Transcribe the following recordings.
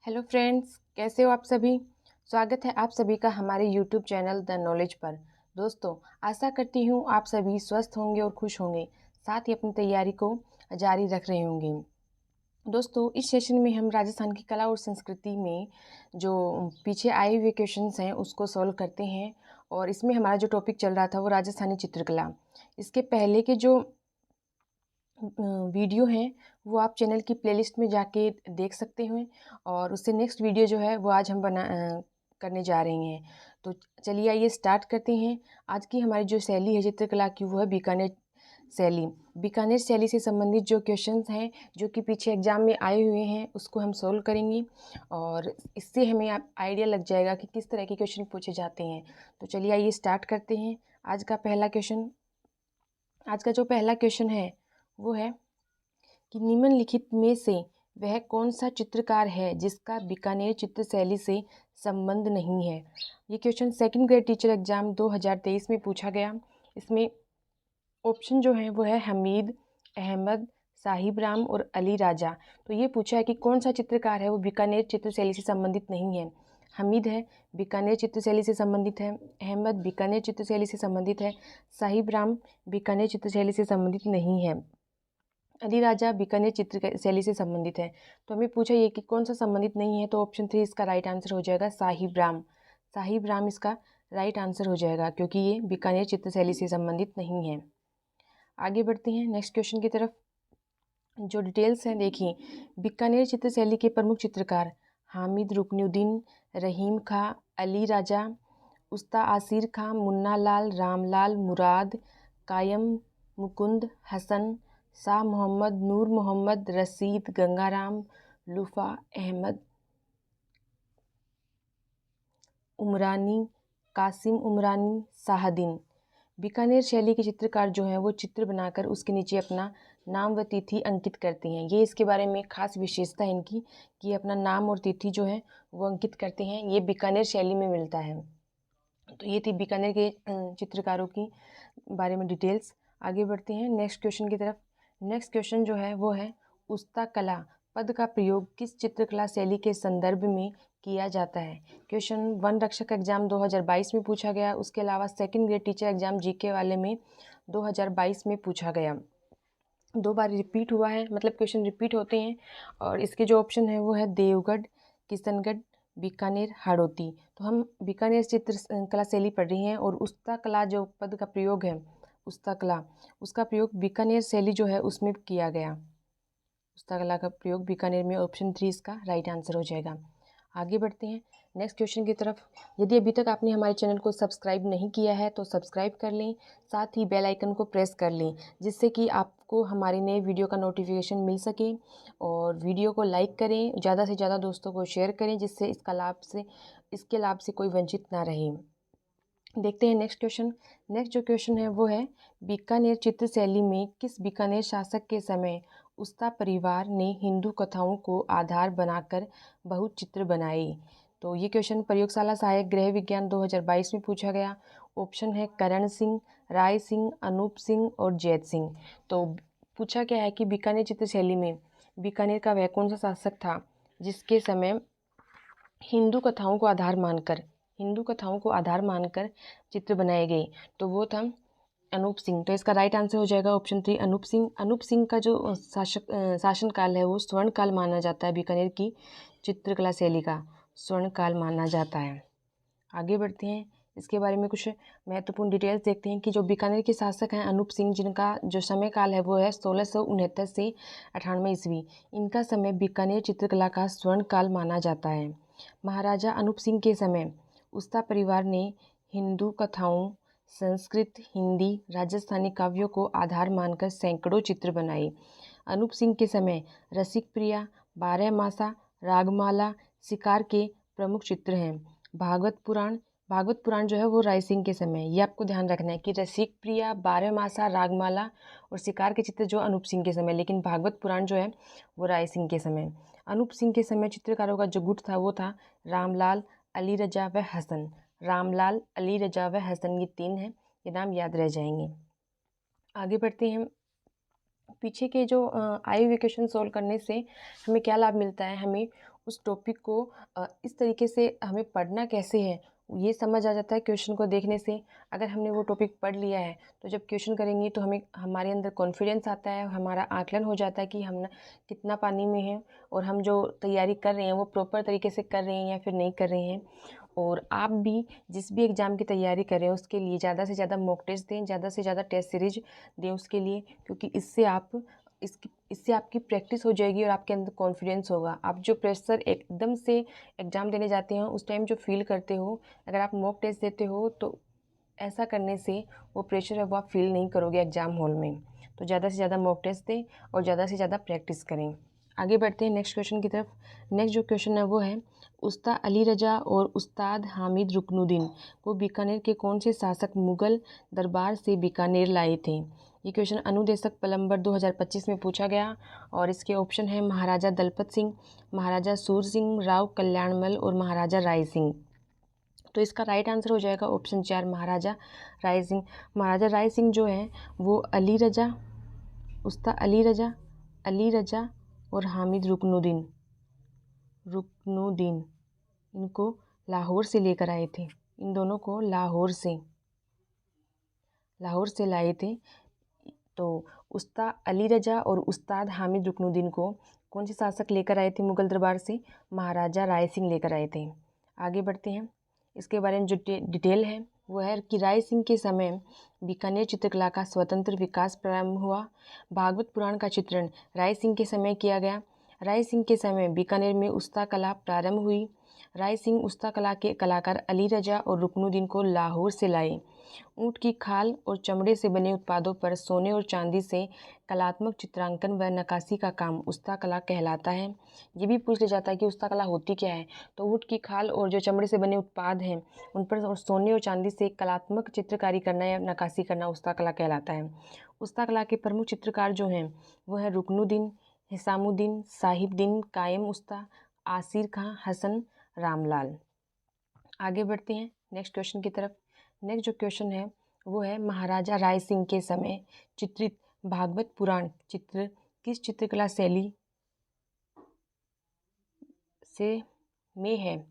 Hello friends, कैसे हो आप सभी। स्वागत है आप सभी का हमारे यूट्यूब चैनल द नॉलेज पर। दोस्तों, आशा करती हूँ आप सभी स्वस्थ होंगे और खुश होंगे, साथ ही अपनी तैयारी को जारी रख रहे होंगे। दोस्तों, इस सेशन में हम राजस्थान की कला और संस्कृति में जो पीछे आए हुए क्वेश्चंस हैं उसको सॉल्व करते हैं। और इसमें हमारा जो टॉपिक चल रहा था वो राजस्थानी चित्रकला। इसके पहले के जो वीडियो हैं वो आप चैनल की प्लेलिस्ट में जाके देख सकते हैं। और उससे नेक्स्ट वीडियो जो है वो आज हम करने जा रहे हैं। तो चलिए आइए स्टार्ट करते हैं। आज की हमारी जो शैली है चित्रकला की वो है बीकानेर शैली। बीकानेर शैली से संबंधित जो क्वेश्चंस हैं जो कि पीछे एग्जाम में आए हुए हैं उसको हम सोल्व करेंगे। और इससे हमें आइडिया लग जाएगा कि किस तरह के क्वेश्चन पूछे जाते हैं। तो चलिए आइए स्टार्ट करते हैं। आज का पहला क्वेश्चन आज का जो पहला क्वेश्चन है वो है कि निम्नलिखित में से वह कौन सा चित्रकार है जिसका बीकानेर चित्र शैली से संबंध नहीं है। ये question second grade teacher exam 2023 में पूछा गया। इसमें ऑप्शन जो है वो है हमीद, अहमद, साहिब राम और अली राजा। तो ये पूछा है कि कौन सा चित्रकार है वो बीकानेर चित्र शैली से संबंधित नहीं है। हमीद है, बीकानेर चित्र शैली से संबंधित है। अहमद बीकानेर चित्र शैली से संबंधित है। साहिब राम बीकानेर चित्र शैली से संबंधित नहीं है। अली राजा बीकानेर चित्र शैली से संबंधित है। तो हमें पूछा ये कि कौन सा संबंधित नहीं है, तो ऑप्शन 3 इसका राइट आंसर हो जाएगा साहिब राम। साहिब राम इसका राइट आंसर हो जाएगा क्योंकि ये बीकानेर चित्र शैली से संबंधित नहीं है। आगे बढ़ते हैं नेक्स्ट क्वेश्चन की तरफ। जो डिटेल्स हैं देखिए। बीकानेर चित्र शैली के प्रमुख चित्रकार हामिद रुकनुद्दीन, रहीम खां, अली राजा, उस्ता आसिर खां, मुन्ना लाल, रामलाल, मुराद, कायम मुकुंद, हसन, शाह मोहम्मद, नूर मोहम्मद, रशीद, गंगाराम, लुफा अहमद, उमरानी, कासिम उमरानी, शाहदीन। बीकानेर शैली के चित्रकार जो हैं वो चित्र बनाकर उसके नीचे अपना नाम व तिथि अंकित करते हैं। ये इसके बारे में खास विशेषता है इनकी कि अपना नाम और तिथि जो है वो अंकित करते हैं। ये बीकानेर शैली में मिलता है। तो ये थी बीकानेर के चित्रकारों की बारे में डिटेल्स। आगे बढ़ते हैं नेक्स्ट क्वेश्चन की तरफ। नेक्स्ट क्वेश्चन जो है वो है उस्ता कला पद का प्रयोग किस चित्रकला शैली के संदर्भ में किया जाता है। क्वेश्चन वन रक्षक एग्जाम 2022 में पूछा गया। उसके अलावा second grade teacher exam GK वाले में 2022 में पूछा गया। 2 बार रिपीट हुआ है, मतलब क्वेश्चन रिपीट होते हैं। और इसके जो ऑप्शन है वो है देवगढ़, किशनगढ़, बीकानेर, हाड़ौती। तो हम बीकानेर चित्र कला शैली पढ़ रही हैं और उस्ता कला जो पद का प्रयोग है उस्ता कला, उसका प्रयोग बीकानेर शैली जो है उसमें किया गया। उस्ता कला का प्रयोग बीकानेर में, ऑप्शन 3 इसका राइट आंसर हो जाएगा। आगे बढ़ते हैं नेक्स्ट क्वेश्चन की तरफ। यदि अभी तक आपने हमारे चैनल को सब्सक्राइब नहीं किया है तो सब्सक्राइब कर लें, साथ ही बेल आइकन को प्रेस कर लें जिससे कि आपको हमारे नए वीडियो का नोटिफिकेशन मिल सके। और वीडियो को लाइक करें, ज़्यादा से ज़्यादा दोस्तों को शेयर करें जिससे इसके लाभ से कोई वंचित ना रहे। देखते हैं नेक्स्ट क्वेश्चन। नेक्स्ट जो क्वेश्चन है वो है बीकानेर चित्र शैली में किस बीकानेर शासक के समय उस्ता परिवार ने हिंदू कथाओं को आधार बनाकर बहुत चित्र बनाए। तो ये क्वेश्चन प्रयोगशाला सहायक गृह विज्ञान 2022 में पूछा गया। ऑप्शन है करण सिंह, राय सिंह, अनूप सिंह और जैत सिंह। तो पूछा क्या है कि बीकानेर चित्र शैली में बीकानेर का वह कौन सा शासक था जिसके समय हिंदू कथाओं को आधार मानकर चित्र बनाए गए। तो वो था अनूप सिंह। तो इसका राइट आंसर हो जाएगा ऑप्शन 3 अनूप सिंह। अनूप सिंह का जो शासन काल है वो स्वर्ण काल माना जाता है। बीकानेर की चित्रकला शैली का स्वर्ण काल माना जाता है। आगे बढ़ते हैं, इसके बारे में कुछ महत्वपूर्ण डिटेल्स देखते हैं कि जो बीकानेर के शासक हैं अनूप सिंह, जिनका जो समय काल है वो है 1669 से 98 ईस्वी। इनका समय बीकानेर चित्रकला का स्वर्ण काल माना जाता है। महाराजा अनूप सिंह के समय उस्ता परिवार ने हिंदू कथाओं, संस्कृत, हिंदी, राजस्थानी काव्यों को आधार मानकर सैकड़ों चित्र बनाए। अनूप सिंह के समय रसिक प्रिया, बारहमासा, रागमाला, शिकार के प्रमुख चित्र हैं। भागवत पुराण जो है वो राय सिंह के समय, ये आपको ध्यान रखना है कि रसिक प्रिया, बारहमासा, रागमाला और शिकार के चित्र जो अनूप सिंह के समय, लेकिन भागवत पुराण जो है वो राय सिंह के समय। अनूप सिंह के समय चित्रकारों का जो गुट था वो था रामलाल, अली रजा व हसन। रामलाल, अली रजा व हसन, ये 3 हैं, ये नाम याद रह जाएंगे। आगे बढ़ते हैं। पीछे के जो आए हुए क्वेश्चन सोल्व करने से हमें क्या लाभ मिलता है, हमें उस टॉपिक को इस तरीके से हमें पढ़ना कैसे है ये समझ आ जाता है क्वेश्चन को देखने से। अगर हमने वो टॉपिक पढ़ लिया है तो जब क्वेश्चन करेंगे तो हमें हमारे अंदर कॉन्फिडेंस आता है, हमारा आकलन हो जाता है कि हम कितना पानी में हैं और हम जो तैयारी कर रहे हैं वो प्रॉपर तरीके से कर रहे हैं या फिर नहीं कर रहे हैं। और आप भी जिस भी एग्ज़ाम की तैयारी कर रहे हैं उसके लिए ज़्यादा से ज़्यादा मॉक टेस्ट दें, ज़्यादा से ज़्यादा टेस्ट सीरीज दें उसके लिए, क्योंकि इससे आपकी प्रैक्टिस हो जाएगी और आपके अंदर कॉन्फिडेंस होगा। आप जो प्रेशर एकदम से एग्ज़ाम देने जाते हैं उस टाइम जो फील करते हो, अगर आप मॉक टेस्ट देते हो तो ऐसा करने से वो प्रेशर है वो आप फील नहीं करोगे एग्ज़ाम हॉल में। तो ज़्यादा से ज़्यादा मॉक टेस्ट दें और ज़्यादा से ज़्यादा प्रैक्टिस करें। आगे बढ़ते हैं नेक्स्ट क्वेश्चन की तरफ। नेक्स्ट जो क्वेश्चन है वो है, उस्ताद अली रजा और उस्ताद हामिद रुकनुद्दीन को बीकानेर के कौन से शासक मुगल दरबार से बीकानेर लाए थे? ये क्वेश्चन अनुदेशक पलंबर 2025 में पूछा गया और इसके ऑप्शन है महाराजा दलपत सिंह, महाराजा सूर सिंह, राव कल्याणमल और महाराजा राय सिंह। तो इसका राइट आंसर हो जाएगा ऑप्शन 4 महाराजा राय सिंह। महाराजा राय सिंह जो है वो अली रजा, उस्ताद अली रजा और हामिद रुकनुद्दीन इनको लाहौर से लेकर आए थे। इन दोनों को लाहौर से लाए थे। तो उस्ताद अली रजा और उस्ताद हामिद रुकनुद्दीन को कौन से शासक लेकर आए थे मुगल दरबार से? महाराजा राय सिंह लेकर आए थे। आगे बढ़ते हैं। इसके बारे में जो डिटेल है वो है कि राय सिंह के समय बीकानेर चित्रकला का स्वतंत्र विकास प्रारंभ हुआ। भागवत पुराण का चित्रण राय सिंह के समय किया गया। राय सिंह के समय बीकानेर में उस्ता कला प्रारंभ हुई। राय सिंह उस्ता कला के कलाकार अली रजा और रुकनुद्दीन को लाहौर से लाए। ऊँट की खाल और चमड़े से बने उत्पादों पर सोने और चांदी से कलात्मक चित्रांकन व नक्काशी का काम उस्ता कला कहलाता है। ये भी पूछ लिया जाता है कि उस्ता कला होती क्या है? तो ऊँट की खाल और जो चमड़े से बने उत्पाद हैं उन पर और सोने और चांदी से कलात्मक चित्रकारी करना या नक्काशी करना उस्ता कला कहलाता है। उस्ता कला के प्रमुख चित्रकार जो हैं वो है रुकनुद्दीन, हिसामुद्दीन, साहिबुद्दीन, कायम उस्ता, आसिर खां, हसन, रामलाल। आगे बढ़ते हैं नेक्स्ट क्वेश्चन की तरफ। नेक्स्ट जो क्वेश्चन है वो है, महाराजा राय सिंह के समय चित्रित भागवत पुराण चित्र किस चित्रकला शैली से में है?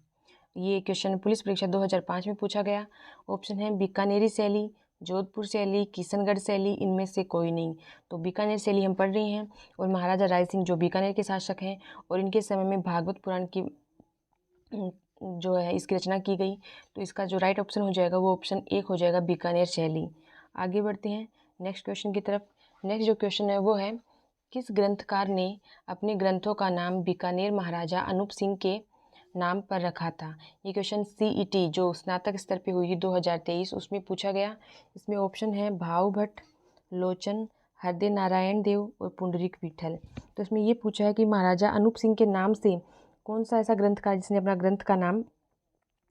ये क्वेश्चन पुलिस परीक्षा 2005 में पूछा गया। ऑप्शन है बीकानेरी शैली, जोधपुर शैली, किशनगढ़ शैली, इनमें से कोई नहीं। तो बीकानेर शैली हम पढ़ रहे हैं और महाराजा राय सिंह जो बीकानेर के शासक हैं और इनके समय में भागवत पुराण की जो है इसकी रचना की गई। तो इसका जो राइट ऑप्शन हो जाएगा वो ऑप्शन 1 हो जाएगा, बीकानेर शैली। आगे बढ़ते हैं नेक्स्ट क्वेश्चन की तरफ। नेक्स्ट जो क्वेश्चन है वो है, किस ग्रंथकार ने अपने ग्रंथों का नाम बीकानेर महाराजा अनूप सिंह के नाम पर रखा था? ये क्वेश्चन CET जो स्नातक स्तर पे हुई 2023 उसमें पूछा गया। इसमें ऑप्शन है भाव भट्ट, लोचन, हृदय नारायण देव और पुंडरीक विठल। तो इसमें ये पूछा है कि महाराजा अनूप सिंह के नाम से कौन सा ऐसा ग्रंथकार जिसने अपना ग्रंथ का नाम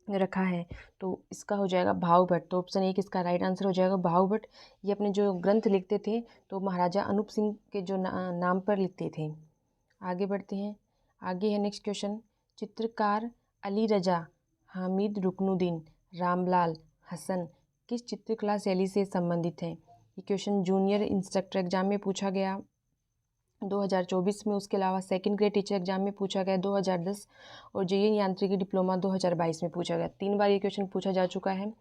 रखा है? तो इसका हो जाएगा भाव भट्ट। तो ऑप्शन 1 इसका राइट आंसर हो जाएगा भाव भट्ट। ये अपने जो ग्रंथ लिखते थे तो महाराजा अनूप सिंह के जो नाम पर लिखते थे। आगे बढ़ते हैं। आगे है नेक्स्ट क्वेश्चन, चित्रकार अली रजा, हामिद रुकनुद्दीन, रामलाल, हसन किस चित्रकला शैली से संबंधित हैं? ये क्वेश्चन जूनियर इंस्ट्रक्टर एग्जाम में पूछा गया 2024 में। उसके अलावा सेकंड ग्रेड टीचर एग्जाम में पूछा गया 2010 और JEE यांत्रिकी डिप्लोमा 2022 में पूछा गया। 3 बार ये क्वेश्चन पूछा जा चुका है।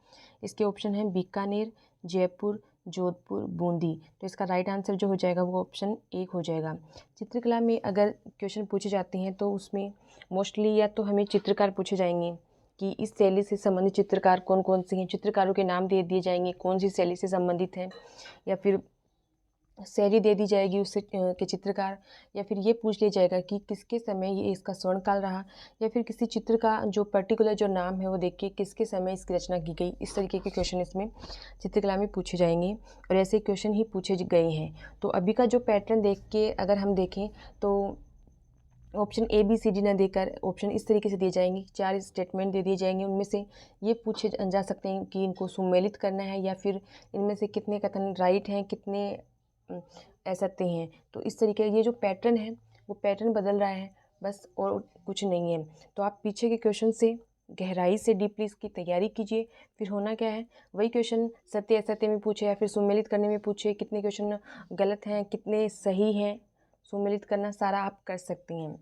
इसके ऑप्शन हैं बीकानेर, जयपुर, जोधपुर, बूंदी। तो इसका राइट आंसर जो हो जाएगा वो ऑप्शन 1 हो जाएगा। चित्रकला में अगर क्वेश्चन पूछे जाते हैं तो उसमें मोस्टली या तो हमें चित्रकार पूछे जाएंगे कि इस शैली से संबंधित चित्रकार कौन कौन से हैं, चित्रकारों के नाम दे दिए जाएंगे कौन सी शैली से संबंधित हैं, या फिर शैली दे दी जाएगी उससे के चित्रकार, या फिर ये पूछ लिया जाएगा कि किसके समय ये इसका स्वर्णकाल रहा, या फिर किसी चित्र का जो पर्टिकुलर जो नाम है वो देख के किसके समय इसकी रचना की गई। इस तरीके के क्वेश्चन इसमें चित्रकला में पूछे जाएंगे और ऐसे क्वेश्चन ही पूछे गए हैं। तो अभी का जो पैटर्न देख के अगर हम देखें तो ऑप्शन ABCD न देकर ऑप्शन इस तरीके से दिए जाएंगे, 4 स्टेटमेंट दे दिए जाएंगे। उनमें से ये पूछे जा सकते हैं कि इनको सुमेलित करना है या फिर इनमें से कितने कथन राइट हैं, कितने असत्य हैं। तो इस तरीके ये जो पैटर्न है वो पैटर्न बदल रहा है बस, और कुछ नहीं है। तो आप पीछे के क्वेश्चन से गहराई से डीपली इसकी तैयारी कीजिए। फिर होना क्या है, वही क्वेश्चन सत्य असत्य में पूछे या फिर सुमेलित करने में पूछे, कितने क्वेश्चन गलत हैं कितने सही हैं, सुमेलित करना सारा आप कर सकती हैं।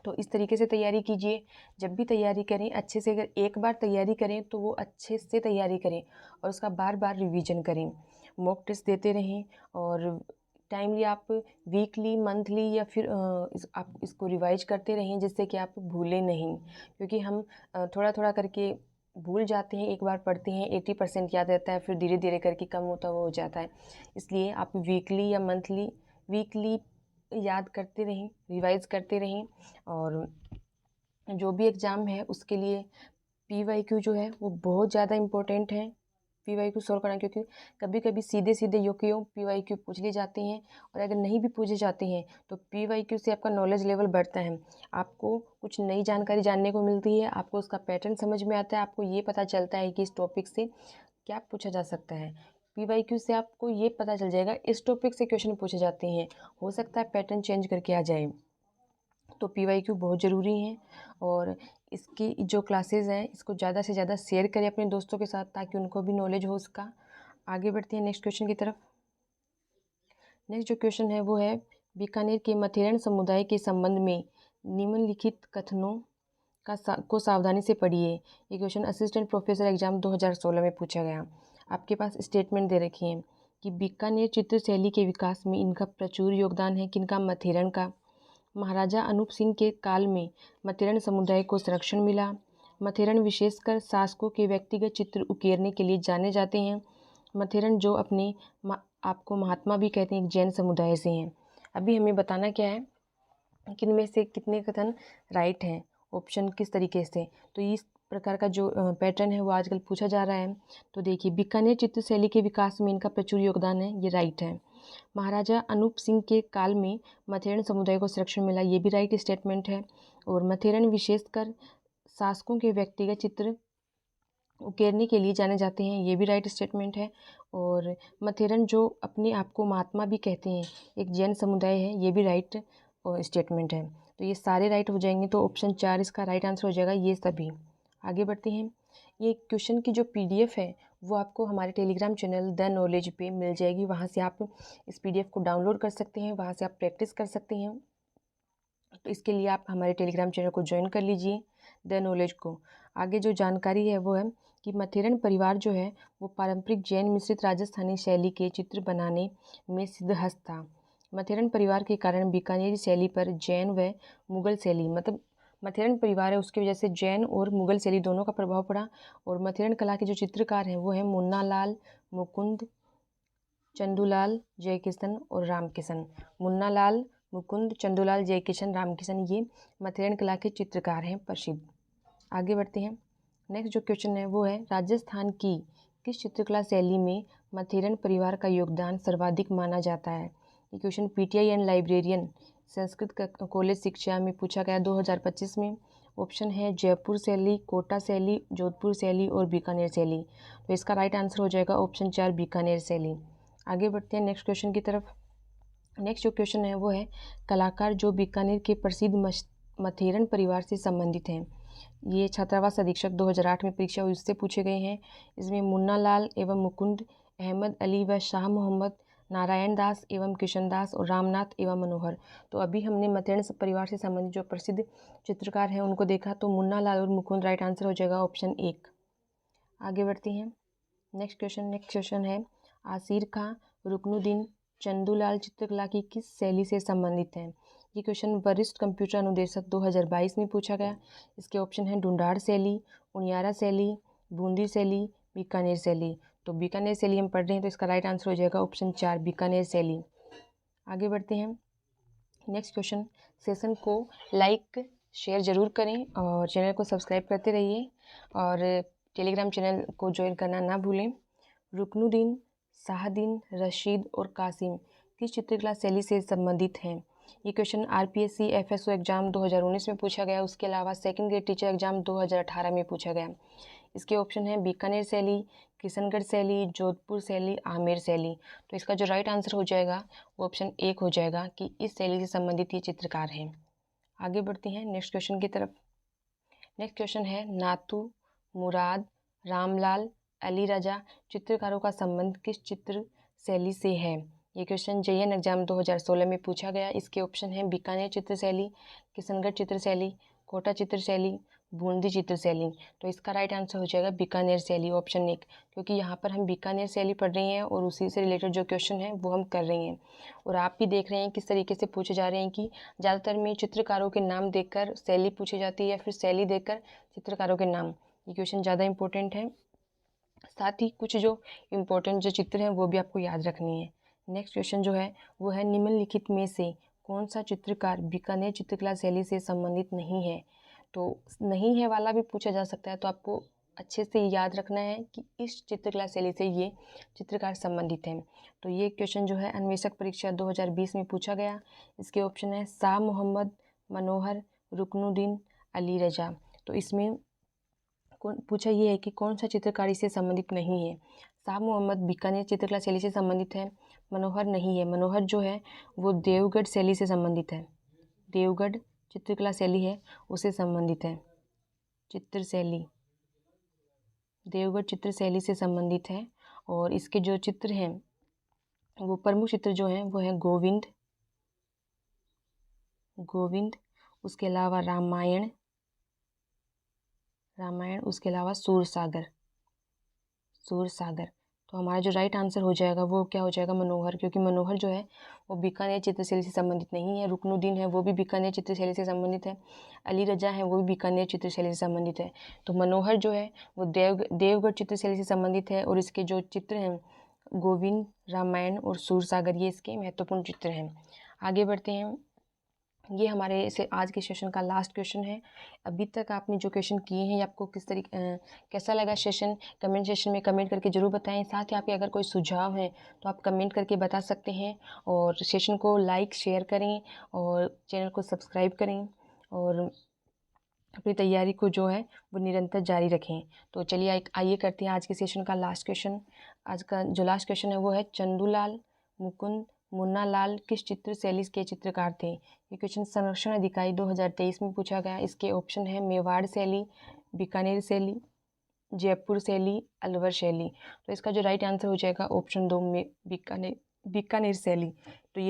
तो इस तरीके से तैयारी कीजिए। जब भी तैयारी करें अच्छे से, अगर एक बार तैयारी करें तो वो अच्छे से तैयारी करें और उसका बार बार रिवीजन करें। मॉक टेस्ट देते रहें और टाइमली आप वीकली, मंथली या फिर आप इसको रिवाइज करते रहें, जिससे कि आप भूलें नहीं। क्योंकि हम थोड़ा थोड़ा करके भूल जाते हैं। एक बार पढ़ते हैं 80% याद रहता है, फिर धीरे धीरे करके कम होता हुआ हो जाता है। इसलिए आप वीकली या मंथली, वीकली याद करते रहें, रिवाइज करते रहें। और जो भी एग्ज़ाम है उसके लिए PYQ जो है वो बहुत ज़्यादा इम्पोर्टेंट है। PYQ सॉल्व करना, क्योंकि कभी कभी सीधे सीधे यूक्यू PYQ पूछ लिए जाते हैं, और अगर नहीं भी पूछे जाते हैं तो PYQ से आपका नॉलेज लेवल बढ़ता है। आपको कुछ नई जानकारी जानने को मिलती है, आपको उसका पैटर्न समझ में आता है, आपको ये पता चलता है कि इस टॉपिक से क्या पूछा जा सकता है। PYQ से आपको ये पता चल जाएगा इस टॉपिक से क्वेश्चन पूछे जाते हैं, हो सकता है पैटर्न चेंज करके आ जाए। तो PYQ बहुत ज़रूरी है। और इसकी जो क्लासेस हैं इसको ज़्यादा से ज़्यादा शेयर करें अपने दोस्तों के साथ, ताकि उनको भी नॉलेज हो उसका। आगे बढ़ते हैं नेक्स्ट क्वेश्चन की तरफ। नेक्स्ट जो क्वेश्चन है वो है, बीकानेर के मथेरन समुदाय के संबंध में निम्नलिखित कथनों को सावधानी से पढ़िए। ये क्वेश्चन असिस्टेंट प्रोफेसर एग्जाम 2016 में पूछा गया। आपके पास स्टेटमेंट दे रखी है कि बीकानेर चित्र शैली के विकास में इनका प्रचुर योगदान है। किनका? मथेरन का। महाराजा अनूप सिंह के काल में मथेरन समुदाय को संरक्षण मिला। मथेरन विशेषकर शासकों के व्यक्तिगत चित्र उकेरने के लिए जाने जाते हैं। मथेरन जो अपने आपको महात्मा भी कहते हैं, एक जैन समुदाय से हैं। अभी हमें बताना क्या है कि इनमें से कितने कथन राइट हैं, ऑप्शन किस तरीके से। तो इस प्रकार का जो पैटर्न है वो आजकल पूछा जा रहा है। तो देखिए, बीकानेर चित्र शैली के विकास में इनका प्रचुर योगदान है, ये राइट है। महाराजा अनूप सिंह के काल में मथेरन समुदाय को संरक्षण मिला, ये भी राइट स्टेटमेंट है। और मथेरन विशेषकर शासकों के व्यक्तिगत चित्र उकेरने के लिए जाने जाते हैं, ये भी राइट स्टेटमेंट है। और मथेरन जो अपने आप को महात्मा भी कहते हैं, एक जैन समुदाय है, ये भी राइट स्टेटमेंट है। तो ये सारे राइट हो जाएंगे, तो ऑप्शन 4 इसका राइट आंसर हो जाएगा, ये सभी। आगे बढ़ते हैं। ये क्वेश्चन की जो PDF है वो आपको हमारे टेलीग्राम चैनल द नॉलेज पे मिल जाएगी। वहाँ से आप इस PDF को डाउनलोड कर सकते हैं, वहाँ से आप प्रैक्टिस कर सकते हैं। तो इसके लिए आप हमारे टेलीग्राम चैनल को ज्वाइन कर लीजिए, द नॉलेज को। आगे जो जानकारी है वो है कि मथेरन परिवार जो है वो पारंपरिक जैन मिश्रित राजस्थानी शैली के चित्र बनाने में सिद्धहस्त था। मथेरन परिवार के कारण बीकानेरी शैली पर जैन व मुगल शैली, मतलब मथेरन परिवार है उसकी वजह से जैन और मुगल शैली दोनों का प्रभाव पड़ा। और मथेरन कला के जो चित्रकार हैं वो हैं मुन्ना लाल, मुकुंद, चंदूलाल, जयकिशन और रामकिशन। मुन्ना लाल, मुकुंद, चंदूलाल, जयकिशन, रामकिशन, ये मथेरन कला के चित्रकार हैं प्रसिद्ध। आगे बढ़ते हैं। नेक्स्ट जो क्वेश्चन है वो है, राजस्थान की किस चित्रकला शैली में मथेरन परिवार का योगदान सर्वाधिक माना जाता है। ये question PTI and librarian Sanskrit college शिक्षा में पूछा गया 2025 में। ऑप्शन है जयपुर शैली, कोटा शैली, जोधपुर शैली और बीकानेर शैली। तो इसका राइट आंसर हो जाएगा ऑप्शन 4 बीकानेर शैली। आगे बढ़ते हैं नेक्स्ट क्वेश्चन की तरफ। नेक्स्ट जो क्वेश्चन है वो है, कलाकार जो बीकानेर के प्रसिद्ध मथेरन परिवार से संबंधित हैं। ये छात्रावास अधीक्षक 2008 में परीक्षा हुई उससे पूछे गए हैं। इसमें मुन्ना लाल एवं मुकुंद, अहमद अली व शाह मोहम्मद, नारायण दास एवं किशन दास और रामनाथ एवं मनोहर। तो अभी हमने मथेरन परिवार से संबंधित जो प्रसिद्ध चित्रकार हैं उनको देखा, तो मुन्ना लाल और मुकुंद राइट आंसर हो जाएगा ऑप्शन 1। आगे बढ़ते हैं। नेक्स्ट क्वेश्चन है, आसिर खां रुकनुद्दीन चंदूलाल चित्रकला की किस शैली से संबंधित हैं। ये क्वेश्चन वरिष्ठ कंप्यूटर अनुदेशक 2022 में पूछा गया। इसके ऑप्शन हैं ढूंढाड़ शैली, उनियारा शैली, बूंदी शैली, बीकानेर शैली। तो बीकानेर शैली हम पढ़ रहे हैं, तो इसका राइट आंसर हो जाएगा ऑप्शन 4 बीकानेर शैली। आगे बढ़ते हैं। नेक्स्ट क्वेश्चन, सेशन को लाइक शेयर ज़रूर करें और चैनल को सब्सक्राइब करते रहिए और टेलीग्राम चैनल को ज्वाइन करना ना भूलें। रुकनुद्दीन, शाहदीन, रशीद और कासिम किस चित्रकला शैली से संबंधित हैं। ये क्वेश्चन RPSC FSO एग्जाम 2019 में पूछा गया। उसके अलावा सेकंड ग्रेड टीचर एग्जाम 2018 में पूछा गया। इसके ऑप्शन है बीकानेर शैली, किशनगढ़ शैली, जोधपुर शैली, आमेर शैली। तो इसका जो राइट आंसर हो जाएगा वो ऑप्शन 1 हो जाएगा कि इस शैली से संबंधित ये चित्रकार हैं। आगे बढ़ते हैं नेक्स्ट क्वेश्चन की तरफ। नेक्स्ट क्वेश्चन है, नाथू, मुराद, रामलाल, अली रजा चित्रकारों का संबंध किस चित्र शैली से है। ये क्वेश्चन JN एग्जाम 2016 में पूछा गया। इसके ऑप्शन हैं बीकानेर चित्र शैली, किशनगढ़ चित्र शैली, कोटा चित्र शैली, बूंदी चित्र शैली। तो इसका राइट आंसर हो जाएगा बीकानेर शैली, ऑप्शन 1, क्योंकि यहाँ पर हम बीकानेर शैली पढ़ रहे हैं और उसी से रिलेटेड जो क्वेश्चन है वो हम कर रहे हैं। और आप भी देख रहे हैं किस तरीके से पूछे जा रहे हैं कि ज़्यादातर में चित्रकारों के नाम देखकर शैली पूछी जाती है या फिर शैली देखकर चित्रकारों के नाम। ये क्वेश्चन ज़्यादा इंपॉर्टेंट है। साथ ही कुछ जो इम्पोर्टेंट जो चित्र हैं वो भी आपको याद रखनी है। नेक्स्ट क्वेश्चन जो है वो है निम्नलिखित में से कौन सा चित्रकार बीकानेर चित्रकला शैली से संबंधित नहीं है। तो नहीं है वाला भी पूछा जा सकता है, तो आपको अच्छे से याद रखना है कि इस चित्रकला शैली से ये चित्रकार संबंधित हैं। तो ये क्वेश्चन जो है अन्वेषक परीक्षा 2020 में पूछा गया। इसके ऑप्शन है शाह मोहम्मद, मनोहर, रुकनुद्दीन, अली रजा। तो इसमें पूछा ये है कि कौन सा चित्रकारी से संबंधित नहीं है। शाह मोहम्मद बीकानेर चित्रकला शैली से संबंधित है, मनोहर नहीं है। मनोहर जो है वो देवगढ़ शैली से संबंधित है, देवगढ़ चित्रकला शैली है उससे संबंधित है। चित्र शैली देवगढ़ चित्र शैली से संबंधित है। और इसके जो चित्र हैं वो प्रमुख चित्र जो हैं वो हैं गोविंद, उसके अलावा रामायण, उसके अलावा सूरसागर। तो हमारा जो राइट आंसर हो जाएगा वो क्या हो जाएगा, मनोहर, क्योंकि मनोहर जो है वो बीकानेर चित्रशैली से संबंधित नहीं है। रुकनुद्दीन है वो भी बीकानेर चित्रशैली से संबंधित है। अली रजा है वो भी बीकानेर चित्रशैली से संबंधित है। तो मनोहर जो है वो देवगढ़ चित्रशैली से संबंधित है। और इसके जो चित्र हैं गोविंद, रामायण और सूरसागर, ये इसके महत्वपूर्ण चित्र हैं। आगे बढ़ते हैं। ये हमारे से आज के सेशन का लास्ट क्वेश्चन है। अभी तक आपने जो क्वेश्चन किए हैं आपको कैसा लगा सेशन, कमेंट सेशन में कमेंट करके ज़रूर बताएं। साथ ही आपके अगर कोई सुझाव है तो आप कमेंट करके बता सकते हैं। और सेशन को लाइक शेयर करें और चैनल को सब्सक्राइब करें और अपनी तैयारी को जो है वो निरंतर जारी रखें। तो चलिए आइए करते हैं आज के सेशन का लास्ट क्वेश्चन। आज का जो लास्ट क्वेश्चन है वो है चंदूलाल मुकुंद मुन्नालाल किस चित्र शैली के चित्रकार थे। ये क्वेश्चन संरक्षण अधिकारी 2023 में पूछा गया। इसके ऑप्शन है मेवाड़ शैली, बीकानेर शैली, जयपुर शैली, अलवर शैली। तो इसका जो राइट आंसर हो जाएगा ऑप्शन 2 में बीकानेर शैली। तो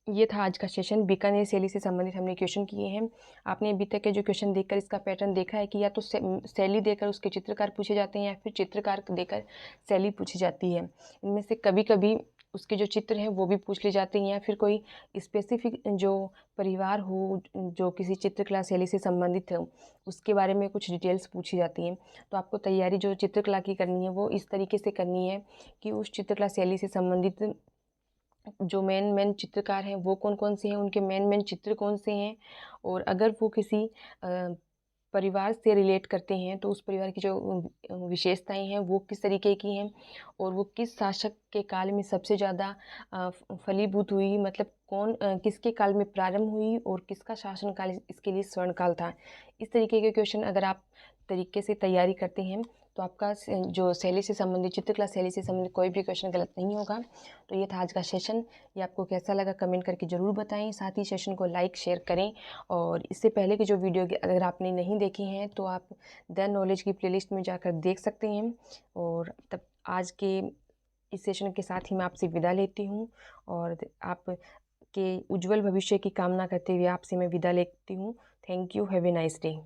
ये था आज का सेशन। बीकानेर शैली से संबंधित हमने क्वेश्चन किए हैं। आपने अभी तक के जो क्वेश्चन देखकर इसका पैटर्न देखा है कि या तो शैली देकर उसके चित्रकार पूछे जाते हैं या फिर चित्रकार देकर शैली पूछी जाती है। इनमें से कभी कभी उसके जो चित्र हैं वो भी पूछ ले जाते हैं या फिर कोई स्पेसिफिक जो परिवार हो जो किसी चित्रकला शैली से संबंधित हो उसके बारे में कुछ डिटेल्स पूछी जाती हैं। तो आपको तैयारी जो चित्रकला की करनी है वो इस तरीके से करनी है कि उस चित्रकला शैली से संबंधित जो मेन चित्रकार हैं वो कौन कौन से हैं, उनके मेन चित्र कौन से हैं, और अगर वो किसी परिवार से रिलेट करते हैं तो उस परिवार की जो विशेषताएं हैं वो किस तरीके की हैं, और वो किस शासक के काल में सबसे ज़्यादा फलीभूत हुई, मतलब किसके काल में प्रारंभ हुई और किसका शासनकाल इसके लिए स्वर्णकाल था। इस तरीके के क्वेश्चन अगर आप तरीके से तैयारी करते हैं तो आपका जो शैली से संबंधित चित्रकला शैली से संबंधित कोई भी क्वेश्चन गलत नहीं होगा। तो ये था आज का सेशन। ये आपको कैसा लगा कमेंट करके ज़रूर बताएं। साथ ही सेशन को लाइक शेयर करें। और इससे पहले की जो वीडियो अगर आपने नहीं देखी हैं तो आप द नॉलेज की प्लेलिस्ट में जाकर देख सकते हैं। और तब आज के इस सेशन के साथ ही मैं आपसे विदा लेती हूँ और आप के उज्जवल भविष्य की कामना करते हुए आपसे मैं विदा लेती हूँ। Thank you, have a nice day.